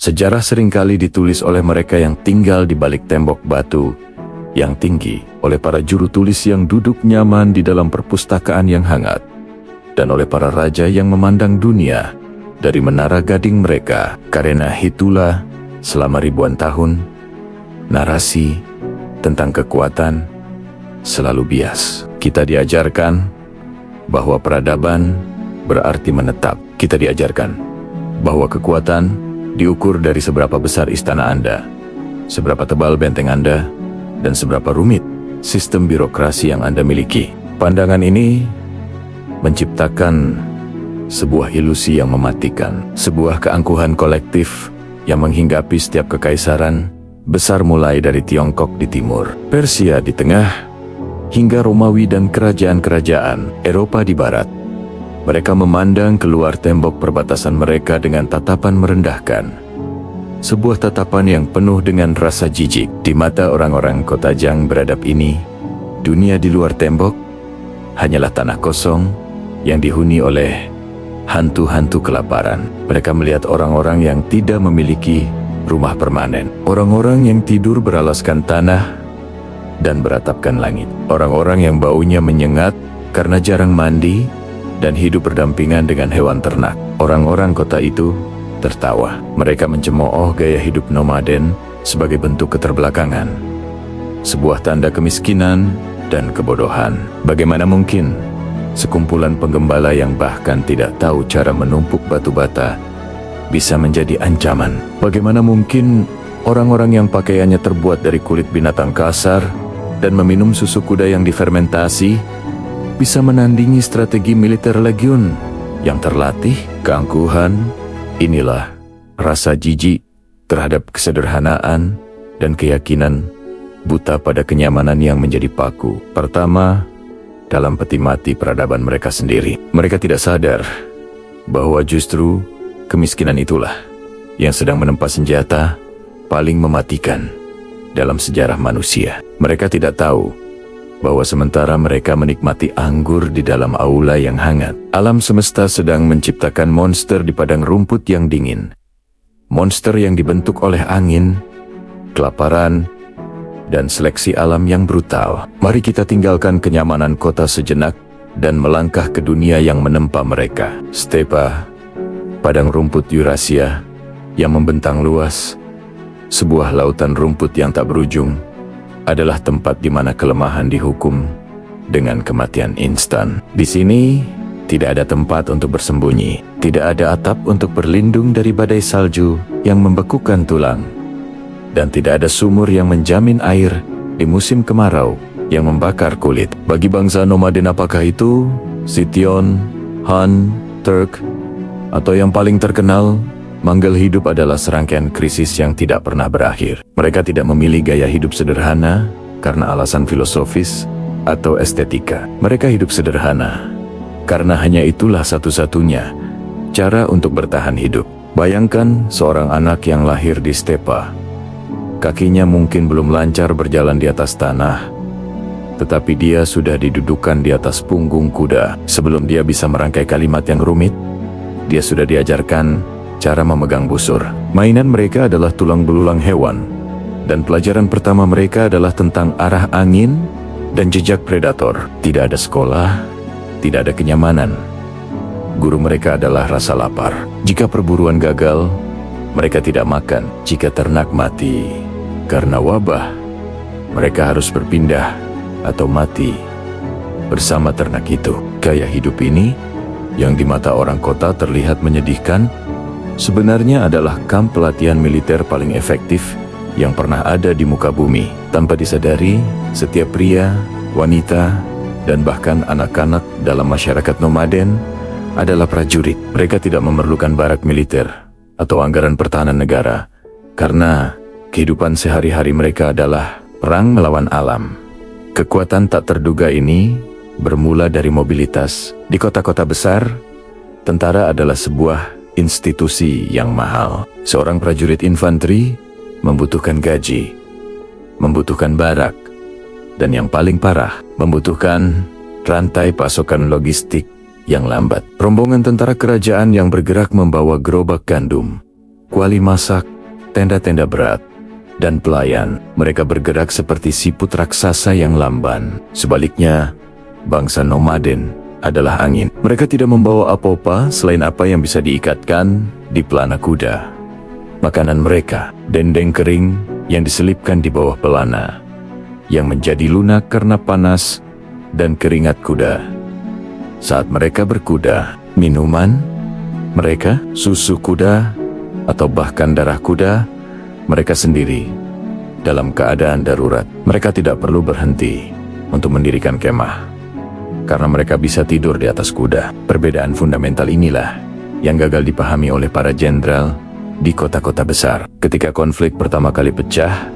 Sejarah seringkali ditulis oleh mereka yang tinggal di balik tembok batu yang tinggi, oleh para juru tulis yang duduk nyaman di dalam perpustakaan yang hangat, dan oleh para raja yang memandang dunia dari menara gading mereka. Karena itulah, selama ribuan tahun, narasi tentang kekuatan selalu bias. Kita diajarkan bahwa peradaban berarti menetap. Kita diajarkan bahwa kekuatan diukur dari seberapa besar istana Anda, seberapa tebal benteng Anda, dan seberapa rumit sistem birokrasi yang Anda miliki. Pandangan ini menciptakan sebuah ilusi yang mematikan, sebuah keangkuhan kolektif yang menghinggapi setiap kekaisaran besar mulai dari Tiongkok di timur, Persia di tengah, hingga Romawi dan kerajaan-kerajaan Eropa di barat. Mereka memandang keluar tembok perbatasan mereka dengan tatapan merendahkan. Sebuah tatapan yang penuh dengan rasa jijik. Di mata orang-orang kota yang beradab ini, dunia di luar tembok hanyalah tanah kosong yang dihuni oleh hantu-hantu kelaparan. Mereka melihat orang-orang yang tidak memiliki rumah permanen, orang-orang yang tidur beralaskan tanah dan beratapkan langit, orang-orang yang baunya menyengat karena jarang mandi dan hidup berdampingan dengan hewan ternak. Orang-orang kota itu tertawa. Mereka mencemooh gaya hidup nomaden sebagai bentuk keterbelakangan, sebuah tanda kemiskinan dan kebodohan. Bagaimana mungkin sekumpulan penggembala yang bahkan tidak tahu cara menumpuk batu bata bisa menjadi ancaman? Bagaimana mungkin orang-orang yang pakaiannya terbuat dari kulit binatang kasar dan meminum susu kuda yang difermentasi bisa menandingi strategi militer legiun yang terlatih? Keangkuhan inilah rasa jijik terhadap kesederhanaan dan keyakinan buta pada kenyamanan yang menjadi paku pertama dalam peti mati peradaban mereka sendiri. Mereka tidak sadar bahwa justru kemiskinan itulah yang sedang menempa senjata paling mematikan dalam sejarah manusia. Mereka tidak tahu bahwa sementara mereka menikmati anggur di dalam aula yang hangat, alam semesta sedang menciptakan monster di padang rumput yang dingin. Monster yang dibentuk oleh angin, kelaparan, dan seleksi alam yang brutal. Mari kita tinggalkan kenyamanan kota sejenak dan melangkah ke dunia yang menempa mereka. Stepa, padang rumput Eurasia yang membentang luas, sebuah lautan rumput yang tak berujung, adalah tempat di mana kelemahan dihukum dengan kematian instan. Di sini tidak ada tempat untuk bersembunyi, tidak ada atap untuk berlindung dari badai salju yang membekukan tulang, dan tidak ada sumur yang menjamin air di musim kemarau yang membakar kulit. Bagi bangsa nomaden, apakah itu Scythian, Han, Turk, atau yang paling terkenal, Mongol, hidup adalah serangkaian krisis yang tidak pernah berakhir. Mereka tidak memilih gaya hidup sederhana karena alasan filosofis atau estetika. Mereka hidup sederhana karena hanya itulah satu-satunya cara untuk bertahan hidup. Bayangkan seorang anak yang lahir di stepa. Kakinya mungkin belum lancar berjalan di atas tanah, tetapi dia sudah didudukan di atas punggung kuda. Sebelum dia bisa merangkai kalimat yang rumit, dia sudah diajarkan cara memegang busur. Mainan mereka adalah tulang belulang hewan, dan pelajaran pertama mereka adalah tentang arah angin dan jejak predator. Tidak ada sekolah, tidak ada kenyamanan. Guru mereka adalah rasa lapar. Jika perburuan gagal, mereka tidak makan. Jika ternak mati karena wabah, mereka harus berpindah atau mati bersama ternak itu. Gaya hidup ini, yang di mata orang kota terlihat menyedihkan, sebenarnya adalah kamp pelatihan militer paling efektif yang pernah ada di muka bumi. Tanpa disadari, setiap pria, wanita, dan bahkan anak-anak dalam masyarakat nomaden adalah prajurit. Mereka tidak memerlukan barak militer atau anggaran pertahanan negara, karena kehidupan sehari-hari mereka adalah perang melawan alam. Kekuatan tak terduga ini bermula dari mobilitas. Di kota-kota besar, tentara adalah sebuah institusi yang mahal. Seorang prajurit infanteri membutuhkan gaji, membutuhkan barak, dan yang paling parah, membutuhkan rantai pasokan logistik yang lambat. Rombongan tentara kerajaan yang bergerak membawa gerobak gandum, kuali masak, tenda-tenda berat dan pelayan. Mereka bergerak seperti siput raksasa yang lamban. Sebaliknya, bangsa nomaden adalah angin. Mereka tidak membawa apa-apa selain apa yang bisa diikatkan di pelana kuda. Makanan mereka, dendeng kering yang diselipkan di bawah pelana, yang menjadi lunak karena panas dan keringat kuda. Saat mereka berkuda, minuman mereka, susu kuda, atau bahkan darah kuda, mereka sendiri. Dalam keadaan darurat, mereka tidak perlu berhenti untuk mendirikan kemah, karena mereka bisa tidur di atas kuda. Perbedaan fundamental inilah yang gagal dipahami oleh para jenderal di kota-kota besar. Ketika konflik pertama kali pecah,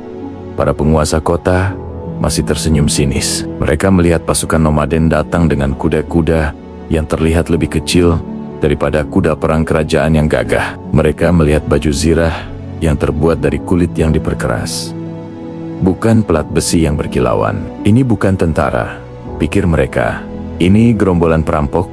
para penguasa kota masih tersenyum sinis. Mereka melihat pasukan nomaden datang dengan kuda-kuda yang terlihat lebih kecil daripada kuda perang kerajaan yang gagah. Mereka melihat baju zirah yang terbuat dari kulit yang diperkeras, bukan pelat besi yang berkilauan. Ini bukan tentara, pikir mereka. Ini gerombolan perampok.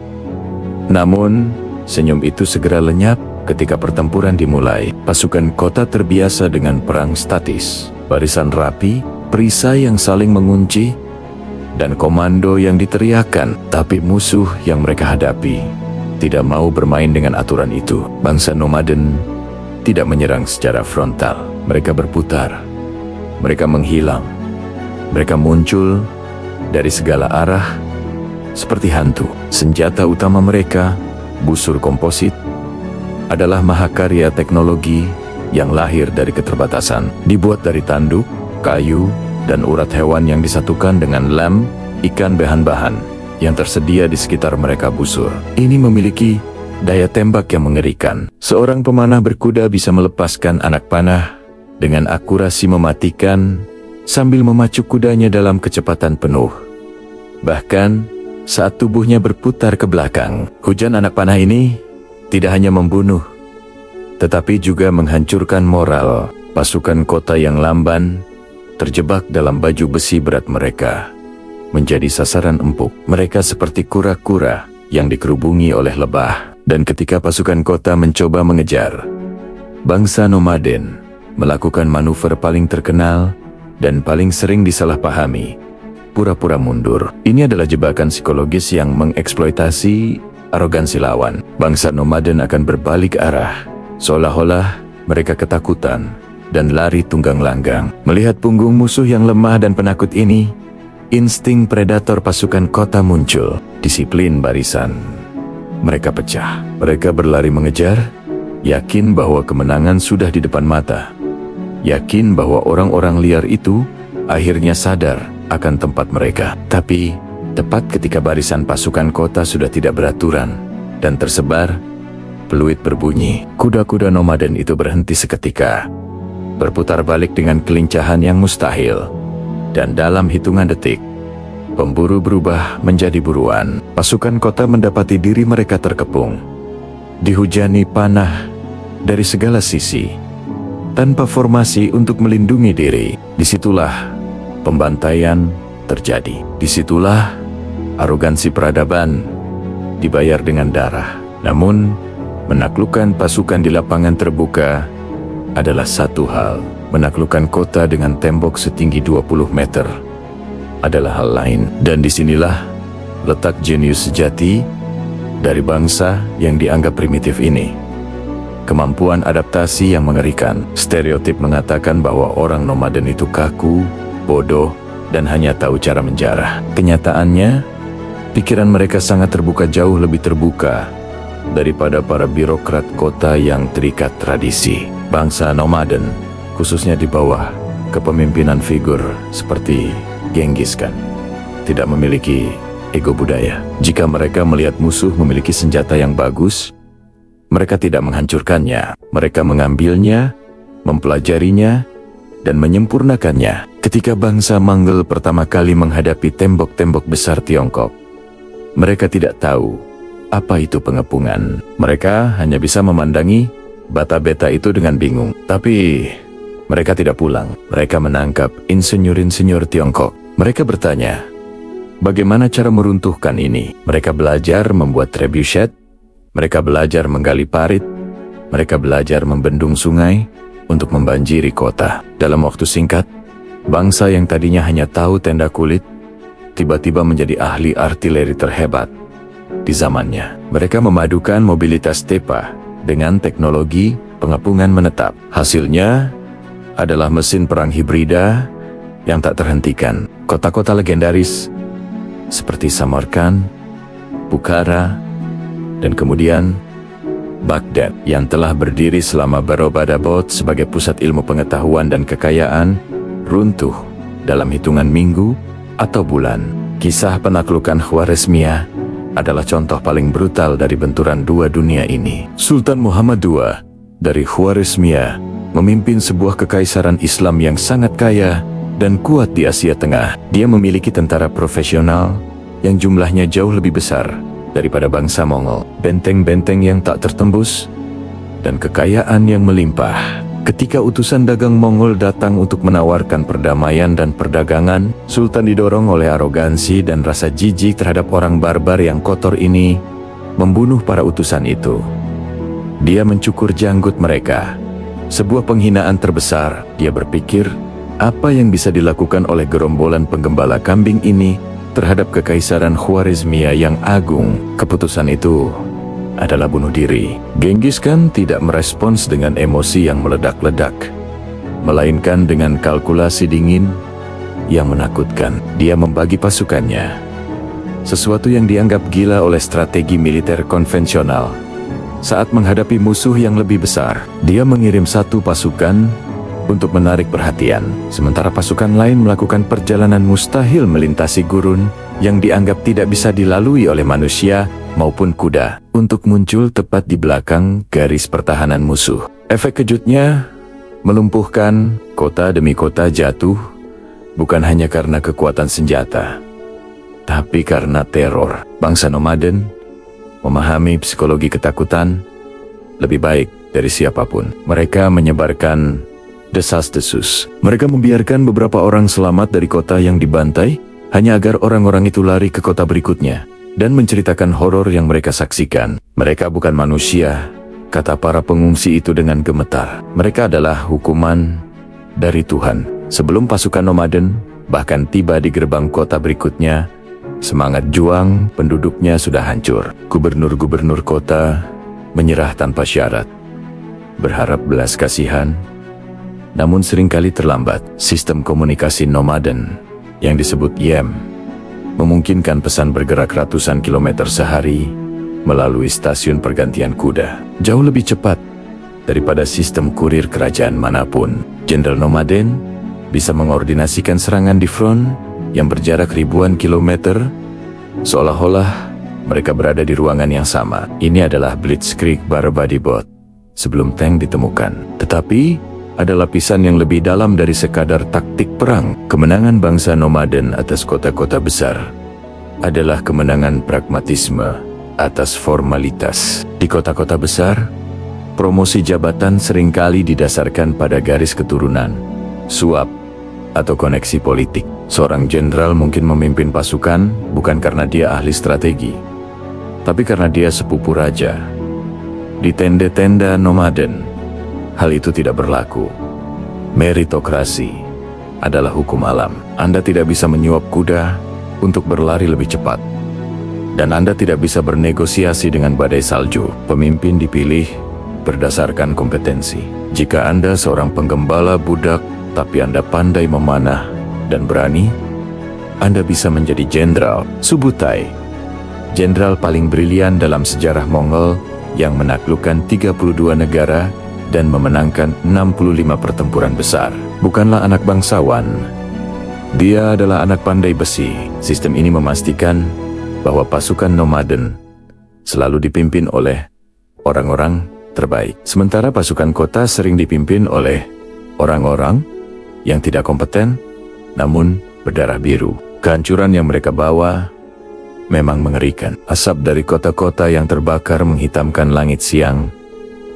Namun, senyum itu segera lenyap ketika pertempuran dimulai. Pasukan kota terbiasa dengan perang statis, barisan rapi, perisai yang saling mengunci, dan komando yang diteriakan. Tapi musuh yang mereka hadapi tidak mau bermain dengan aturan itu. Bangsa nomaden tidak menyerang secara frontal. Mereka berputar. Mereka menghilang. Mereka muncul dari segala arah seperti hantu. Senjata utama mereka, busur komposit, adalah mahakarya teknologi yang lahir dari keterbatasan. Dibuat dari tanduk, kayu, dan urat hewan yang disatukan dengan lem, ikan, bahan-bahan yang tersedia di sekitar mereka busur. Ini memiliki daya tembak yang mengerikan. Seorang pemanah berkuda bisa melepaskan anak panah dengan akurasi mematikan sambil memacu kudanya dalam kecepatan penuh. Bahkan saat tubuhnya berputar ke belakang, hujan anak panah ini tidak hanya membunuh, tetapi juga menghancurkan moral pasukan kota yang lamban, terjebak dalam baju besi berat mereka, menjadi sasaran empuk. Mereka seperti kura-kura yang dikerubungi oleh lebah. Dan ketika pasukan kota mencoba mengejar, bangsa nomaden melakukan manuver paling terkenal dan paling sering disalahpahami, pura-pura mundur. Ini adalah jebakan psikologis yang mengeksploitasi arogansi lawan. Bangsa nomaden akan berbalik arah, seolah-olah mereka ketakutan dan lari tunggang langgang. Melihat punggung musuh yang lemah dan penakut ini, insting predator pasukan kota muncul. Disiplin barisan mereka pecah. Mereka berlari mengejar, yakin bahwa kemenangan sudah di depan mata. Yakin bahwa orang-orang liar itu akhirnya sadar akan tempat mereka. Tapi, tepat ketika barisan pasukan kota sudah tidak beraturan dan tersebar, peluit berbunyi. Kuda-kuda nomaden itu berhenti seketika, berputar balik dengan kelincahan yang mustahil. Dan dalam hitungan detik, pemburu berubah menjadi buruan. Pasukan kota mendapati diri mereka terkepung, dihujani panah dari segala sisi, tanpa formasi untuk melindungi diri. Disitulah pembantaian terjadi. Disitulah arogansi peradaban dibayar dengan darah. Namun, menaklukkan pasukan di lapangan terbuka adalah satu hal. Menaklukkan kota dengan tembok setinggi 20 meter adalah hal lain. Dan disinilah letak jenius sejati dari bangsa yang dianggap primitif ini. Kemampuan adaptasi yang mengerikan. Stereotip mengatakan bahwa orang nomaden itu kaku, bodoh, dan hanya tahu cara menjarah. Kenyataannya, pikiran mereka sangat terbuka, jauh lebih terbuka daripada para birokrat kota yang terikat tradisi. Bangsa nomaden, khususnya di bawah kepemimpinan figur seperti Genghis Khan, tidak memiliki ego budaya. Jika mereka melihat musuh memiliki senjata yang bagus, mereka tidak menghancurkannya. Mereka mengambilnya, mempelajarinya, dan menyempurnakannya. Ketika bangsa Mongol pertama kali menghadapi tembok-tembok besar Tiongkok, mereka tidak tahu apa itu pengepungan. Mereka hanya bisa memandangi bata-beta itu dengan bingung. Tapi mereka tidak pulang. Mereka menangkap insinyur-insinyur Tiongkok. Mereka bertanya, bagaimana cara meruntuhkan ini? Mereka belajar membuat trebuchet. Mereka belajar menggali parit. Mereka belajar membendung sungai. untuk membanjiri kota. Dalam waktu singkat, bangsa yang tadinya hanya tahu tenda kulit, tiba-tiba menjadi ahli artileri terhebat di zamannya. Mereka memadukan mobilitas stepa dengan teknologi pengepungan menetap. Hasilnya adalah mesin perang hibrida yang tak terhentikan. Kota-kota legendaris seperti Samarkand, Bukhara, dan kemudian Baghdad yang telah berdiri selama berabad-abad sebagai pusat ilmu pengetahuan dan kekayaan, runtuh dalam hitungan minggu atau bulan. Kisah penaklukan Khwarezmiyah adalah contoh paling brutal dari benturan dua dunia ini. Sultan Muhammad II dari Khwarezmiyah memimpin sebuah kekaisaran Islam yang sangat kaya dan kuat di Asia Tengah. Dia memiliki tentara profesional yang jumlahnya jauh lebih besar daripada bangsa Mongol, benteng-benteng yang tak tertembus, dan kekayaan yang melimpah. Ketika utusan dagang Mongol datang untuk menawarkan perdamaian dan perdagangan, Sultan didorong oleh arogansi dan rasa jijik terhadap orang barbar yang kotor ini, membunuh para utusan itu. Dia mencukur janggut mereka, sebuah penghinaan terbesar. Dia berpikir, apa yang bisa dilakukan oleh gerombolan penggembala kambing ini terhadap kekaisaran Khwarezmiyah yang agung? Keputusan itu adalah bunuh diri. Genghis Khan tidak merespons dengan emosi yang meledak-ledak, melainkan dengan kalkulasi dingin yang menakutkan. Dia membagi pasukannya, sesuatu yang dianggap gila oleh strategi militer konvensional. Saat menghadapi musuh yang lebih besar, dia mengirim satu pasukan untuk menarik perhatian, sementara pasukan lain melakukan perjalanan mustahil melintasi gurun yang dianggap tidak bisa dilalui oleh manusia maupun kuda, untuk muncul tepat di belakang garis pertahanan musuh. Efek kejutnya melumpuhkan kota demi kota jatuh, bukan hanya karena kekuatan senjata, tapi karena teror. Bangsa nomaden memahami psikologi ketakutan lebih baik dari siapapun. Mereka menyebarkan desas-desus. Mereka membiarkan beberapa orang selamat dari kota yang dibantai, hanya agar orang-orang itu lari ke kota berikutnya dan menceritakan horor yang mereka saksikan. Mereka bukan manusia, kata para pengungsi itu dengan gemetar. Mereka adalah hukuman dari Tuhan. Sebelum pasukan nomaden bahkan tiba di gerbang kota berikutnya, semangat juang penduduknya sudah hancur. Gubernur-gubernur kota menyerah tanpa syarat, berharap belas kasihan, namun seringkali terlambat. Sistem komunikasi nomaden yang disebut YEM memungkinkan pesan bergerak ratusan kilometer sehari melalui stasiun pergantian kuda, jauh lebih cepat daripada sistem kurir kerajaan manapun. Jenderal nomaden bisa mengordinasikan serangan di front yang berjarak ribuan kilometer, seolah-olah mereka berada di ruangan yang sama. Ini adalah Blitzkrieg Barbadibot sebelum tank ditemukan. Tetapi ada lapisan yang lebih dalam dari sekadar taktik perang. Kemenangan bangsa nomaden atas kota-kota besar adalah kemenangan pragmatisme atas formalitas. Di kota-kota besar, promosi jabatan seringkali didasarkan pada garis keturunan, suap, atau koneksi politik. Seorang jenderal mungkin memimpin pasukan bukan karena dia ahli strategi, tapi karena dia sepupu raja. Di tenda-tenda nomaden, hal itu tidak berlaku. Meritokrasi adalah hukum alam. Anda tidak bisa menyuap kuda untuk berlari lebih cepat, dan Anda tidak bisa bernegosiasi dengan badai salju. Pemimpin dipilih berdasarkan kompetensi. Jika Anda seorang penggembala budak, tapi Anda pandai memanah dan berani, Anda bisa menjadi jenderal. Subutai, jenderal paling brilian dalam sejarah Mongol yang menaklukkan 32 negara dan memenangkan 65 pertempuran besar. Bukanlah anak bangsawan, dia adalah anak pandai besi. Sistem ini memastikan bahwa pasukan nomaden selalu dipimpin oleh orang-orang terbaik, sementara pasukan kota sering dipimpin oleh orang-orang yang tidak kompeten namun berdarah biru. Kehancuran yang mereka bawa memang mengerikan. Asap dari kota-kota yang terbakar menghitamkan langit siang,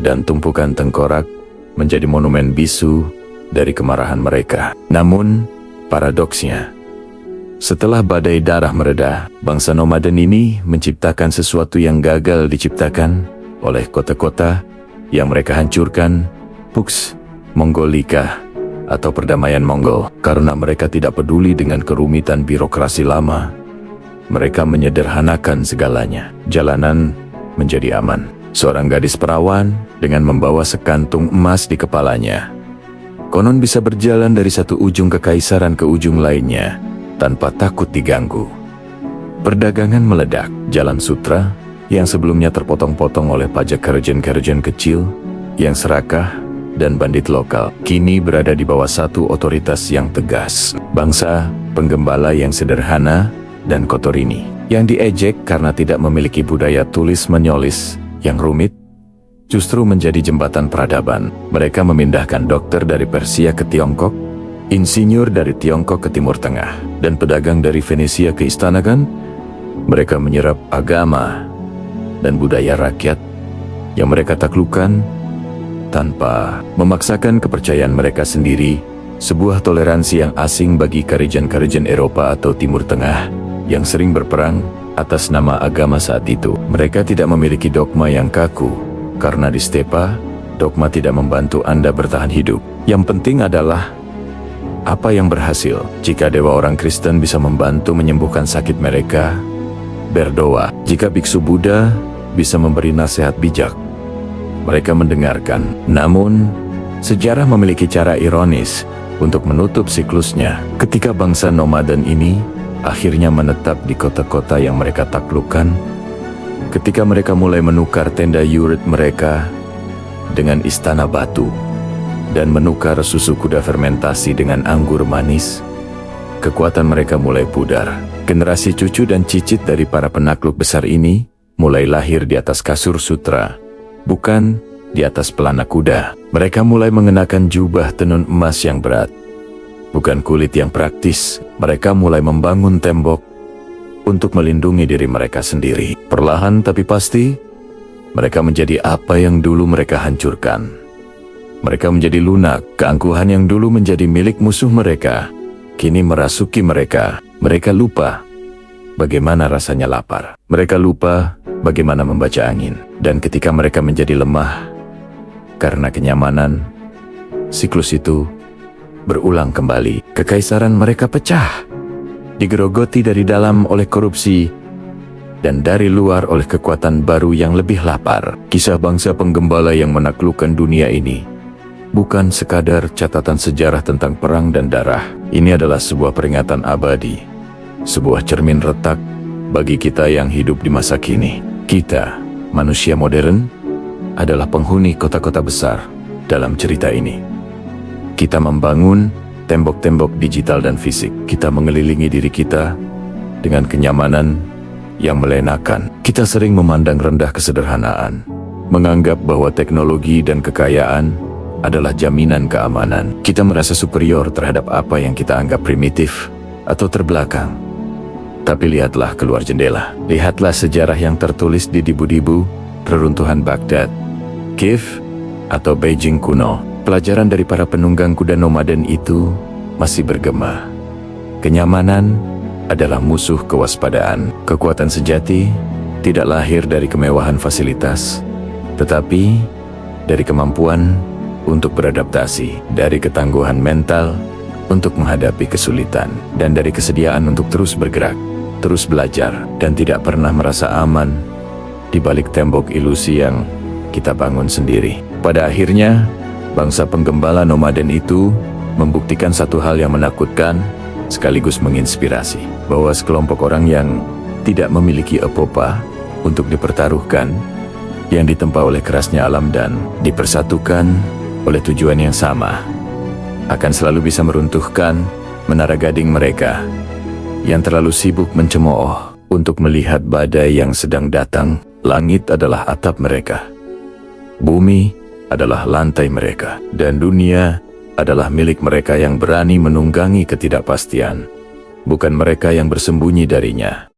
dan tumpukan tengkorak menjadi monumen bisu dari kemarahan mereka. Namun, paradoksnya, setelah badai darah mereda, bangsa nomaden ini menciptakan sesuatu yang gagal diciptakan oleh kota-kota yang mereka hancurkan. Pux Mongolika, atau perdamaian Mongol. Karena mereka tidak peduli dengan kerumitan birokrasi lama, mereka menyederhanakan segalanya. Jalanan menjadi aman. Seorang gadis perawan dengan membawa sekantung emas di kepalanya, konon bisa berjalan dari satu ujung kekaisaran ke ujung lainnya tanpa takut diganggu. Perdagangan meledak. Jalan Sutra yang sebelumnya terpotong-potong oleh pajak kerajan-kerajan kecil yang serakah dan bandit lokal, kini berada di bawah satu otoritas yang tegas. Bangsa penggembala yang sederhana dan kotor ini, yang diejek karena tidak memiliki budaya tulis menulis yang rumit, justru menjadi jembatan peradaban. Mereka memindahkan dokter dari Persia ke Tiongkok, insinyur dari Tiongkok ke Timur Tengah, dan pedagang dari Venesia ke Istana Gan. Mereka menyerap agama dan budaya rakyat yang mereka taklukkan tanpa memaksakan kepercayaan mereka sendiri, sebuah toleransi yang asing bagi karajan-karajan Eropa atau Timur Tengah yang sering berperang atas nama agama saat itu. Mereka tidak memiliki dogma yang kaku, karena di stepa, dogma tidak membantu Anda bertahan hidup. Yang penting adalah apa yang berhasil. Jika dewa orang Kristen bisa membantu menyembuhkan sakit mereka, berdoa. Jika biksu Buddha bisa memberi nasihat bijak, mereka mendengarkan. Namun, sejarah memiliki cara ironis untuk menutup siklusnya. Ketika bangsa nomaden ini akhirnya menetap di kota-kota yang mereka taklukkan, ketika mereka mulai menukar tenda yurit mereka dengan istana batu, dan menukar susu kuda fermentasi dengan anggur manis, kekuatan mereka mulai pudar. Generasi cucu dan cicit dari para penakluk besar ini mulai lahir di atas kasur sutra, bukan di atas pelana kuda. Mereka mulai mengenakan jubah tenun emas yang berat, bukan kulit yang praktis. Mereka mulai membangun tembok untuk melindungi diri mereka sendiri. Perlahan tapi pasti, mereka menjadi apa yang dulu mereka hancurkan. Mereka menjadi lunak. Keangkuhan yang dulu menjadi milik musuh mereka kini merasuki mereka. Mereka lupa bagaimana rasanya lapar. Mereka lupa bagaimana membaca angin. Dan ketika mereka menjadi lemah karena kenyamanan, siklus itu berulang kembali. Kekaisaran mereka pecah, digerogoti dari dalam oleh korupsi, dan dari luar oleh kekuatan baru yang lebih lapar. Kisah bangsa penggembala yang menaklukkan dunia ini bukan sekadar catatan sejarah tentang perang dan darah. Ini adalah sebuah peringatan abadi, sebuah cermin retak bagi kita yang hidup di masa kini. Kita, manusia modern, adalah penghuni kota-kota besar dalam cerita ini. Kita membangun tembok-tembok digital dan fisik. Kita mengelilingi diri kita dengan kenyamanan yang melenakan. Kita sering memandang rendah kesederhanaan, menganggap bahwa teknologi dan kekayaan adalah jaminan keamanan. Kita merasa superior terhadap apa yang kita anggap primitif atau terbelakang. Tapi lihatlah keluar jendela. Lihatlah sejarah yang tertulis di dibu-dibu reruntuhan Baghdad, Kiev, atau Beijing kuno. Pelajaran dari para penunggang kuda nomaden itu masih bergema. Kenyamanan adalah musuh kewaspadaan. Kekuatan sejati tidak lahir dari kemewahan fasilitas, tetapi dari kemampuan untuk beradaptasi, dari ketangguhan mental untuk menghadapi kesulitan, dan dari kesediaan untuk terus bergerak, terus belajar, dan tidak pernah merasa aman di balik tembok ilusi yang kita bangun sendiri. Pada akhirnya, bangsa penggembala nomaden itu membuktikan satu hal yang menakutkan sekaligus menginspirasi, bahwa sekelompok orang yang tidak memiliki apa-apa untuk dipertaruhkan, yang ditempa oleh kerasnya alam dan dipersatukan oleh tujuan yang sama, akan selalu bisa meruntuhkan menara gading mereka yang terlalu sibuk mencemooh untuk melihat badai yang sedang datang. Langit adalah atap mereka, bumi adalah lantai mereka, dan dunia adalah milik mereka yang berani menunggangi ketidakpastian, bukan mereka yang bersembunyi darinya.